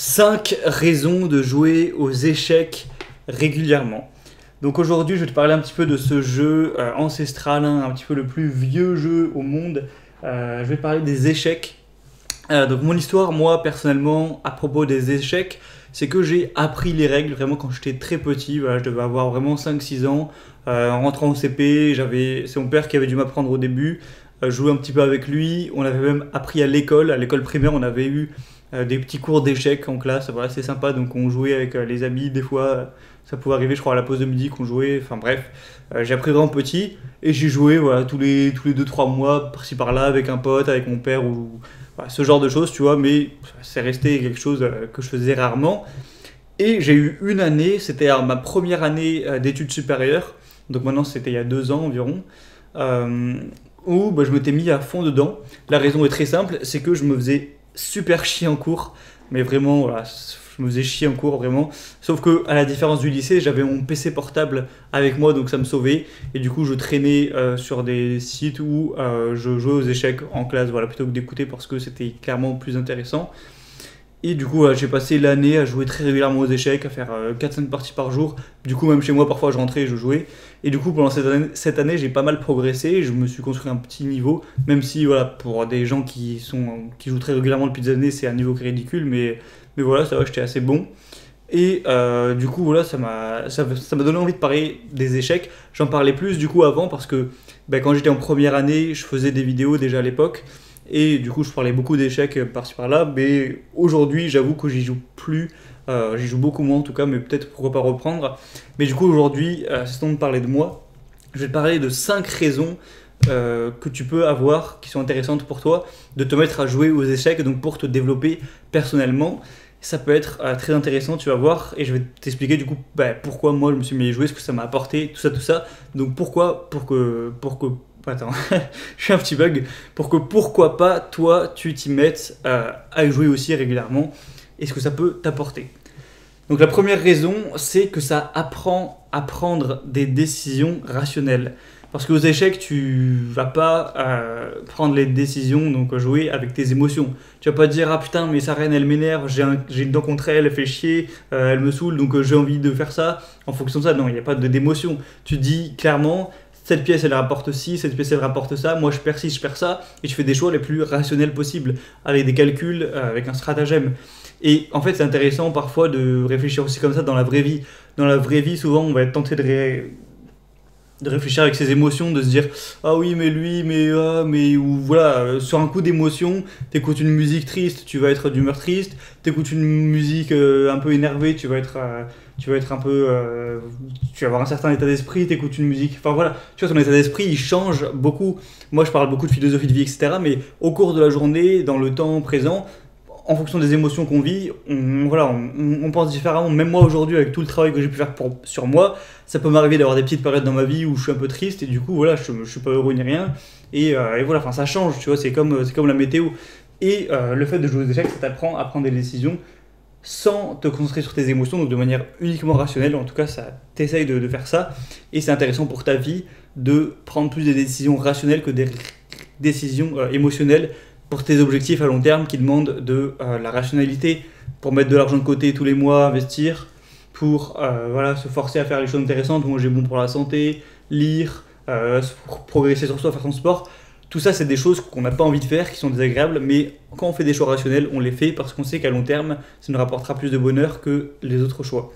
5 raisons de jouer aux échecs régulièrement. Donc aujourd'hui, je vais te parler un petit peu de ce jeu ancestral, un petit peu le plus vieux jeu au monde. Je vais te parler des échecs. Donc mon histoire, moi personnellement, à propos des échecs, c'est que j'ai appris les règles vraiment quand j'étais très petit. Voilà, je devais avoir vraiment 5-6 ans. En rentrant au CP, c'est mon père qui avait dû m'apprendre au début. Je jouais un petit peu avec lui. On avait même appris à l'école primaire, on avait eu des petits cours d'échecs en classe. Voilà, c'est sympa. Donc on jouait avec les amis. Des fois, ça pouvait arriver, je crois, à la pause de midi qu'on jouait. Enfin bref, j'ai appris vraiment petit et j'ai joué voilà, tous les 2-3 mois, par-ci par-là, avec un pote, avec mon père ou voilà, ce genre de choses, tu vois. Mais c'est resté quelque chose que je faisais rarement. Et j'ai eu une année, c'était ma première année d'études supérieures. Donc maintenant, c'était il y a 2 ans environ. Où je m'étais mis à fond dedans. La raison est très simple, c'est que je me faisais super chier en cours. Mais vraiment, voilà, je me faisais chier en cours, vraiment. Sauf que, à la différence du lycée, j'avais mon PC portable avec moi, donc ça me sauvait. Et du coup, je traînais sur des sites où je jouais aux échecs en classe, voilà, plutôt que d'écouter parce que c'était clairement plus intéressant. Et du coup, j'ai passé l'année à jouer très régulièrement aux échecs, à faire 4-5 parties par jour. Du coup, même chez moi, parfois, je rentrais et je jouais. Et du coup, pendant cette année, j'ai pas mal progressé. Je me suis construit un petit niveau, même si, voilà, pour des gens qui jouent très régulièrement depuis des années, c'est un niveau qui est ridicule. Mais voilà, ça va, j'étais assez bon. Et du coup, voilà, ça m'a donné envie de parler des échecs. J'en parlais plus, du coup, avant, parce que quand j'étais en première année, je faisais des vidéos déjà à l'époque. Et du coup, je parlais beaucoup d'échecs par-ci par-là, mais aujourd'hui, j'avoue que j'y joue plus. J'y joue beaucoup moins en tout cas, mais peut-être pourquoi pas reprendre. Mais du coup, aujourd'hui, c'est temps de parler de moi. Je vais te parler de 5 raisons que tu peux avoir qui sont intéressantes pour toi de te mettre à jouer aux échecs, donc pour te développer personnellement. Ça peut être très intéressant, tu vas voir, et je vais t'expliquer du coup pourquoi moi je me suis mis à y jouer, ce que ça m'a apporté, tout ça. Donc pourquoi, attends, je suis un petit bug. Pourquoi pas, toi, tu t'y mettes à y jouer aussi régulièrement et ce que ça peut t'apporter. Donc la première raison, c'est que ça apprend à prendre des décisions rationnelles. Parce qu'aux échecs, tu vas pas prendre les décisions, donc jouer avec tes émotions. Tu vas pas te dire ah putain mais sa reine elle m'énerve, j'ai une dent contre elle, elle fait chier, elle me saoule donc j'ai envie de faire ça en fonction de ça. Non, il n'y a pas d'émotion. Tu dis clairement cette pièce elle rapporte ci, cette pièce elle rapporte ça, moi je perds ci, je perds ça, et tu fais des choix les plus rationnels possibles, avec des calculs, avec un stratagème. Et en fait c'est intéressant parfois de réfléchir aussi comme ça dans la vraie vie. Dans la vraie vie souvent on va être tenté de réfléchir avec ses émotions, de se dire ah oui mais lui ou voilà, sur un coup d'émotion t'écoutes une musique triste, tu vas être d'humeur triste, t'écoutes une musique un peu énervée, tu vas être un peu tu vas avoir un certain état d'esprit, t'écoutes une musique, enfin voilà, tu vois ton état d'esprit il change beaucoup. Moi je parle beaucoup de philosophie de vie etc, mais au cours de la journée, dans le temps présent, en fonction des émotions qu'on vit, on pense différemment. Même moi aujourd'hui, avec tout le travail que j'ai pu faire sur moi, ça peut m'arriver d'avoir des petites périodes dans ma vie où je suis un peu triste et du coup, voilà, je suis pas heureux ni rien. Et voilà, enfin, ça change, tu vois, c'est comme la météo. Et le fait de jouer aux échecs, ça t'apprend à prendre des décisions sans te concentrer sur tes émotions, donc de manière uniquement rationnelle. En tout cas, ça t'essaye de faire ça. Et c'est intéressant pour ta vie de prendre plus des décisions rationnelles que des décisions émotionnelles pour tes objectifs à long terme qui demandent de la rationalité, pour mettre de l'argent de côté tous les mois, investir, pour se forcer à faire les choses intéressantes, manger bon pour la santé, lire, progresser sur soi, faire son sport. Tout ça, c'est des choses qu'on n'a pas envie de faire, qui sont désagréables, mais quand on fait des choix rationnels, on les fait parce qu'on sait qu'à long terme, ça nous rapportera plus de bonheur que les autres choix.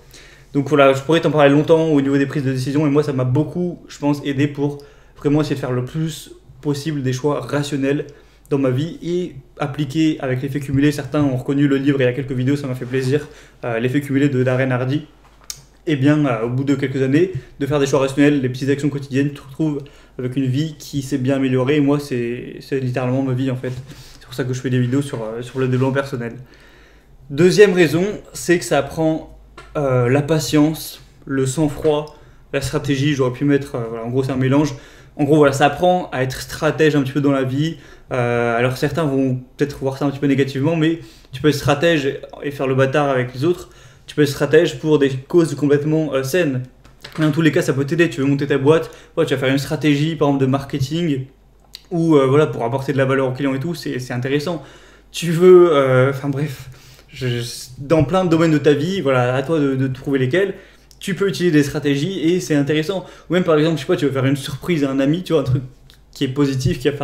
Donc voilà, je pourrais t'en parler longtemps au niveau des prises de décision, et moi, ça m'a beaucoup, je pense, aidé pour vraiment essayer de faire le plus possible des choix rationnels dans ma vie et appliquer avec l'effet cumulé. Certains ont reconnu le livre, il y a quelques vidéos, ça m'a fait plaisir, l'effet cumulé de Darren Hardy. Et bien, au bout de quelques années, de faire des choix rationnels, les petites actions quotidiennes, tu te retrouves avec une vie qui s'est bien améliorée. Et moi, c'est littéralement ma vie en fait. C'est pour ça que je fais des vidéos sur le développement personnel. Deuxième raison, c'est que ça apprend la patience, le sang-froid, la stratégie. J'aurais pu mettre, en gros, c'est un mélange. En gros, voilà, ça apprend à être stratège un petit peu dans la vie. Alors certains vont peut-être voir ça un petit peu négativement, mais tu peux être stratège et faire le bâtard avec les autres. Tu peux être stratège pour des causes complètement saines. Dans tous les cas, ça peut t'aider. Tu veux monter ta boîte, tu vas faire une stratégie, par exemple, de marketing, ou pour apporter de la valeur aux clients et tout, c'est intéressant. Tu veux, bref, dans plein de domaines de ta vie, voilà, à toi de trouver lesquels. Tu peux utiliser des stratégies et c'est intéressant. Ou même par exemple, je sais pas, tu veux faire une surprise à un ami, tu vois, un truc qui est positif, qui va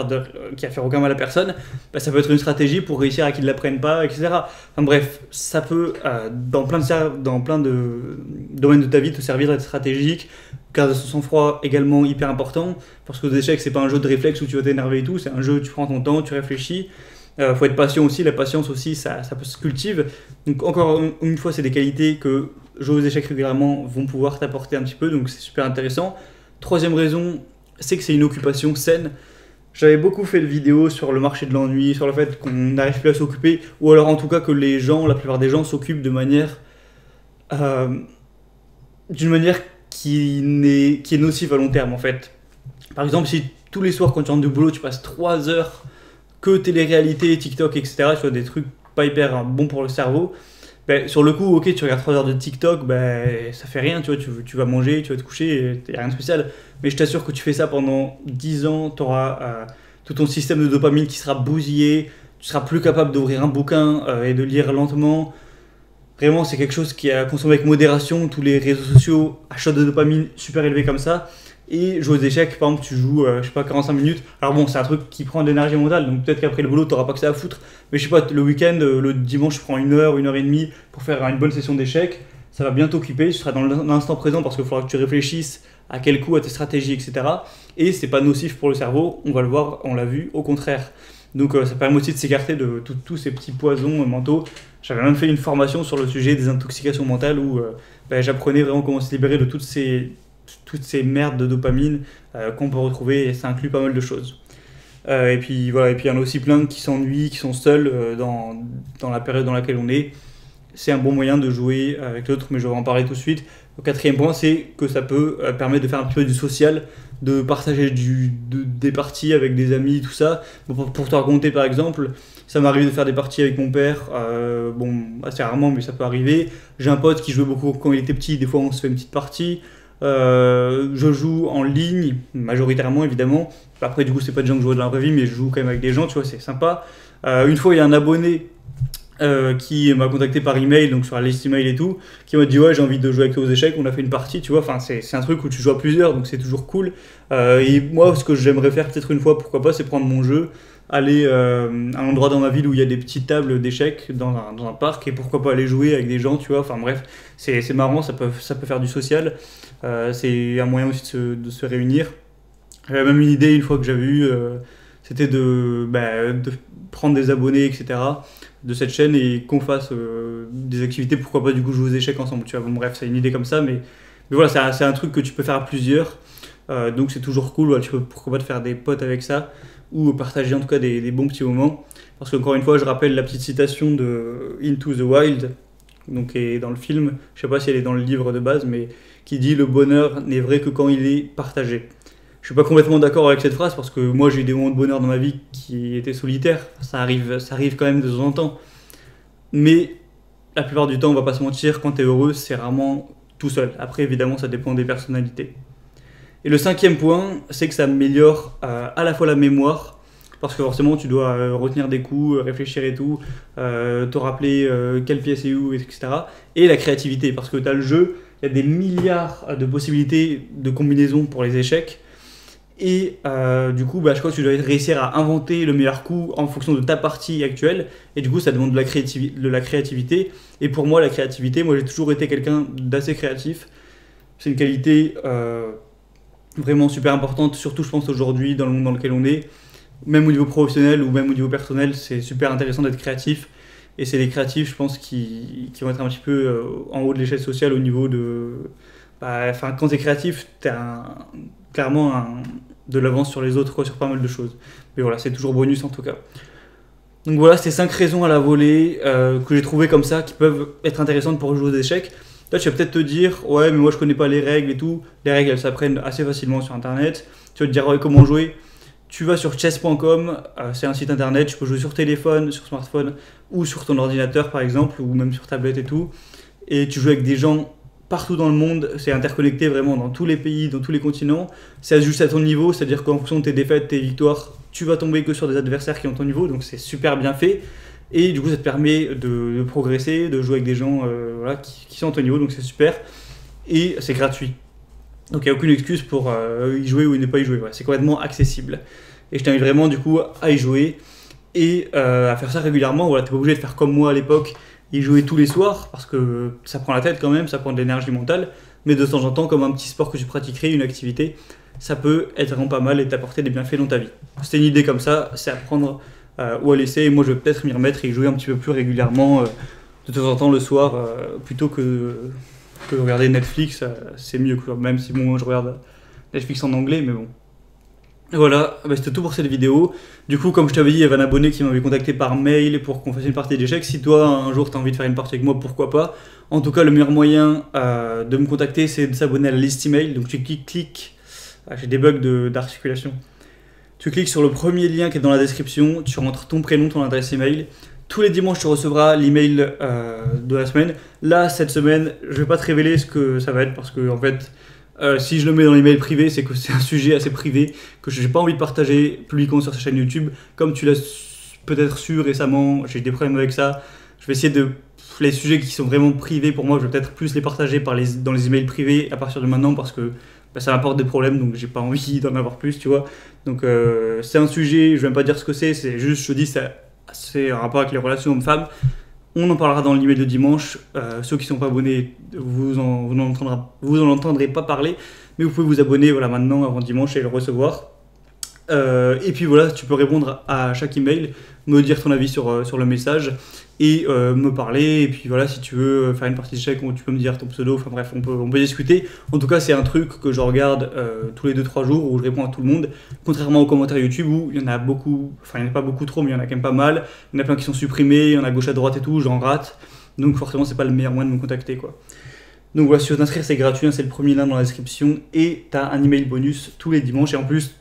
faire aucun mal à personne, bah, ça peut être une stratégie pour réussir à qu'ils ne l'apprennent pas, etc. Enfin bref, ça peut, dans plein de domaines de ta vie, te servir d'être stratégique. Garder son sang-froid également hyper important, parce que les échecs, c'est pas un jeu de réflexe où tu vas t'énerver et tout, c'est un jeu où tu prends ton temps, tu réfléchis. Faut être patient aussi, la patience aussi, ça peut se cultive. Donc encore une fois, c'est des qualités que jouer aux échecs régulièrement vont pouvoir t'apporter un petit peu, donc c'est super intéressant. Troisième raison, c'est que c'est une occupation saine. J'avais beaucoup fait de vidéos sur le marché de l'ennui, sur le fait qu'on n'arrive plus à s'occuper, ou alors en tout cas que la plupart des gens s'occupent d'une manière qui est nocive à long terme en fait. Par exemple, si tous les soirs quand tu rentres du boulot, tu passes 3 heures que télé-réalité, TikTok, etc., tu vois, des trucs pas hyper bons pour le cerveau, ben, sur le coup, ok, tu regardes 3 heures de TikTok, ben, ça fait rien, tu vois, tu vas manger, tu vas te coucher, il n'y a rien de spécial. Mais je t'assure que tu fais ça pendant 10 ans, tu auras tout ton système de dopamine qui sera bousillé, tu seras plus capable d'ouvrir un bouquin et de lire lentement. Vraiment, c'est quelque chose qui est à consommer avec modération. Tous les réseaux sociaux, achats de dopamine super élevés comme ça. Et jouer aux échecs, par exemple, tu joues, je sais pas, 45 minutes. Alors bon, c'est un truc qui prend de l'énergie mentale, donc peut-être qu'après le boulot, t'auras pas que ça à foutre. Mais je sais pas, le week-end, le dimanche, je prends 1 heure et demie pour faire une bonne session d'échecs. Ça va bien t'occuper, tu seras dans l'instant présent parce qu'il faudra que tu réfléchisses à quel coup, à tes stratégies, etc. Et c'est pas nocif pour le cerveau, on va le voir, on l'a vu, au contraire. Donc ça permet aussi de s'écarter de tous ces petits poisons mentaux. J'avais même fait une formation sur le sujet des intoxications mentales où j'apprenais vraiment comment se libérer de toutes ces merdes de dopamine qu'on peut retrouver, et ça inclut pas mal de choses. Et puis voilà, et puis il y en a aussi plein qui s'ennuient, qui sont seuls dans la période dans laquelle on est. C'est un bon moyen de jouer avec l'autre, mais je vais en parler tout de suite. Le quatrième point, c'est que ça peut permettre de faire un petit peu du social, de partager des parties avec des amis, tout ça. Bon, pour te raconter par exemple, ça m'arrive de faire des parties avec mon père, bon, assez rarement, mais ça peut arriver. J'ai un pote qui jouait beaucoup quand il était petit, des fois on se fait une petite partie. Je joue en ligne, majoritairement évidemment. Après, du coup, c'est pas des gens que je vois dans la vraie vie, mais je joue quand même avec des gens, tu vois, c'est sympa. Une fois, il y a un abonné qui m'a contacté par email, donc sur la liste email et tout, qui m'a dit ouais, j'ai envie de jouer avec toi aux échecs, on a fait une partie, tu vois, enfin c'est un truc où tu joues à plusieurs, donc c'est toujours cool. Et moi, ce que j'aimerais faire peut-être une fois, pourquoi pas, c'est prendre mon jeu, aller à un endroit dans ma ville où il y a des petites tables d'échecs dans un parc, et pourquoi pas aller jouer avec des gens, tu vois, enfin bref, c'est marrant, ça peut faire du social, c'est un moyen aussi de se réunir. J'avais même une idée une fois que j'avais eu, c'était de prendre des abonnés, etc., de cette chaîne et qu'on fasse des activités, pourquoi pas du coup jouer aux échecs ensemble, tu vois. Bon, bref, c'est une idée comme ça, mais voilà, c'est un truc que tu peux faire à plusieurs, donc c'est toujours cool, voilà, tu peux pourquoi pas te faire des potes avec ça, ou partager en tout cas des bons petits moments, parce qu'encore une fois, je rappelle la petite citation de Into the Wild, donc qui est dans le film, je sais pas si elle est dans le livre de base, mais qui dit « Le bonheur n'est vrai que quand il est partagé ». Je suis pas complètement d'accord avec cette phrase parce que moi j'ai eu des moments de bonheur dans ma vie qui étaient solitaires, ça arrive quand même de temps en temps. Mais la plupart du temps, on va pas se mentir, quand tu es heureux, c'est rarement tout seul. Après, évidemment, ça dépend des personnalités. Et le cinquième point, c'est que ça améliore à la fois la mémoire, parce que forcément tu dois retenir des coups, réfléchir et tout, te rappeler quelle pièce est où, etc. Et la créativité, parce que tu as le jeu, il y a des milliards de possibilités de combinaisons pour les échecs. Et du coup, je crois que tu dois réussir à inventer le meilleur coup en fonction de ta partie actuelle. Et du coup, ça demande de la créativité. Et pour moi, la créativité, moi j'ai toujours été quelqu'un d'assez créatif. C'est une qualité vraiment super importante, surtout je pense aujourd'hui dans le monde dans lequel on est. Même au niveau professionnel ou même au niveau personnel, c'est super intéressant d'être créatif. Et c'est les créatifs, je pense, qui vont être un petit peu en haut de l'échelle sociale au niveau de... quand tu es créatif, tu as clairement de l'avance sur les autres, quoi, sur pas mal de choses. Mais voilà, c'est toujours bonus en tout cas. Donc voilà, c'est 5 raisons à la volée que j'ai trouvées comme ça, qui peuvent être intéressantes pour jouer aux échecs. Là, tu vas peut-être te dire, ouais, mais moi je connais pas les règles et tout. Les règles, elles s'apprennent assez facilement sur internet. Tu vas te dire, ouais, comment jouer? Tu vas sur chess.com, c'est un site internet, tu peux jouer sur téléphone, sur smartphone ou sur ton ordinateur par exemple, ou même sur tablette et tout. Et tu joues avec des gens partout dans le monde, c'est interconnecté vraiment dans tous les pays, dans tous les continents. C'est juste à ton niveau, c'est-à-dire qu'en fonction de tes défaites, tes victoires, tu vas tomber que sur des adversaires qui ont ton niveau, donc c'est super bien fait. Et du coup, ça te permet de progresser, de jouer avec des gens voilà, qui sont à ton niveau, donc c'est super. Et c'est gratuit. Donc il n'y a aucune excuse pour y jouer ou ne pas y jouer. Voilà, c'est complètement accessible. Et je t'invite vraiment du coup à y jouer et à faire ça régulièrement. Voilà, t'es pas obligé de faire comme moi à l'époque, y jouer tous les soirs, parce que ça prend la tête quand même, ça prend de l'énergie mentale. Mais de temps en temps, comme un petit sport que tu pratiquerais, une activité, ça peut être vraiment pas mal et t'apporter des bienfaits dans ta vie. C'était une idée comme ça, c'est à prendre ou à laisser. Et moi je vais peut-être m'y remettre et y jouer un petit peu plus régulièrement de temps en temps le soir, plutôt que regarder Netflix, c'est mieux, quoi. Même si bon, je regarde Netflix en anglais, mais bon. Et voilà, bah, c'était tout pour cette vidéo. Du coup, comme je t'avais dit, il y avait un abonné qui m'avait contacté par mail pour qu'on fasse une partie d'échecs. Si toi, un jour, tu as envie de faire une partie avec moi, pourquoi pas. En tout cas, le meilleur moyen de me contacter, c'est de s'abonner à la liste email. Donc tu cliques, j'ai des bugs d'articulation. Tu cliques sur le premier lien qui est dans la description, tu rentres ton prénom, ton adresse email. Tous les dimanches, tu recevras l'email de la semaine. Là, cette semaine, je vais pas te révéler ce que ça va être parce que, en fait, si je le mets dans l'email privé, c'est que c'est un sujet assez privé que je n'ai pas envie de partager publiquement sur sa chaîne YouTube. Comme tu l'as peut-être su récemment, j'ai des problèmes avec ça. Je vais essayer de. Les sujets qui sont vraiment privés pour moi, je vais peut-être plus les partager dans les emails privés à partir de maintenant parce que bah, ça m'apporte des problèmes, donc j'ai pas envie d'en avoir plus, tu vois. Donc c'est un sujet, je vais même pas dire ce que c'est juste, je te dis, c'est un rapport avec les relations hommes-femmes. On en parlera dans l'email de dimanche. Ceux qui ne sont pas abonnés, vous n'en entendrez pas parler, mais vous pouvez vous abonner voilà, maintenant avant dimanche et le recevoir. Et puis voilà, tu peux répondre à chaque email, me dire ton avis sur le message et me parler. Et puis voilà, si tu veux faire une partie de chèque, tu peux me dire ton pseudo. Enfin bref, on peut discuter. En tout cas, c'est un truc que je regarde tous les 2-3 jours où je réponds à tout le monde. Contrairement aux commentaires YouTube où il y en a beaucoup, enfin il n'y en a pas beaucoup trop, mais il y en a quand même pas mal. Il y en a plein qui sont supprimés, il y en a gauche à droite et tout, j'en rate. Donc forcément, c'est pas le meilleur moyen de me contacter, quoi. Donc voilà, si tu veux t'inscrire, c'est gratuit, hein, c'est le premier lien dans la description. Et tu as un email bonus tous les dimanches. Et en plus,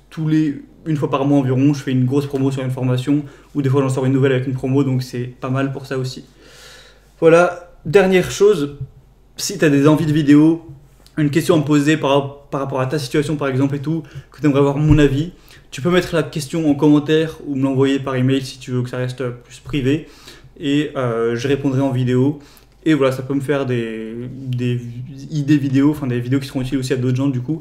une fois par mois environ, je fais une grosse promo sur une formation. Ou des fois, j'en sors une nouvelle avec une promo. Donc c'est pas mal pour ça aussi. Voilà, dernière chose. Si tu as des envies de vidéo, une question à me poser par rapport à ta situation par exemple et tout, que tu aimerais avoir mon avis, tu peux mettre la question en commentaire ou me l'envoyer par email si tu veux que ça reste plus privé. Et je répondrai en vidéo. Et voilà, ça peut me faire des idées vidéo, enfin des vidéos qui seront utiles aussi à d'autres gens du coup.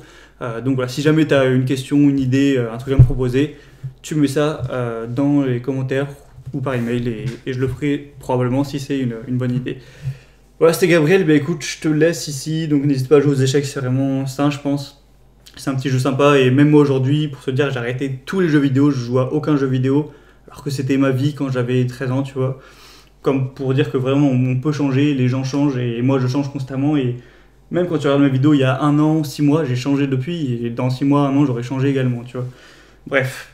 Donc voilà, si jamais tu as une question, une idée, un truc à me proposer, tu mets ça dans les commentaires ou par email et je le ferai probablement si c'est une bonne idée. Voilà, c'était Gabriel, bah écoute, je te laisse ici, donc n'hésite pas à jouer aux échecs, c'est vraiment sain je pense. C'est un petit jeu sympa et même moi aujourd'hui, pour te dire, j'ai arrêté tous les jeux vidéo, je joue à aucun jeu vidéo, alors que c'était ma vie quand j'avais 13 ans, tu vois. Comme pour dire que vraiment on peut changer, les gens changent et moi je change constamment et même quand tu regardes mes vidéos il y a 1 an, 6 mois, j'ai changé depuis et dans 6 mois, 1 an j'aurais changé également, tu vois. Bref,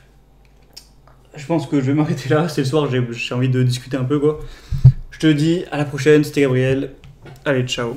je pense que je vais m'arrêter là, c'est le soir, j'ai envie de discuter un peu quoi. Je te dis à la prochaine, c'était Gabriel, allez ciao.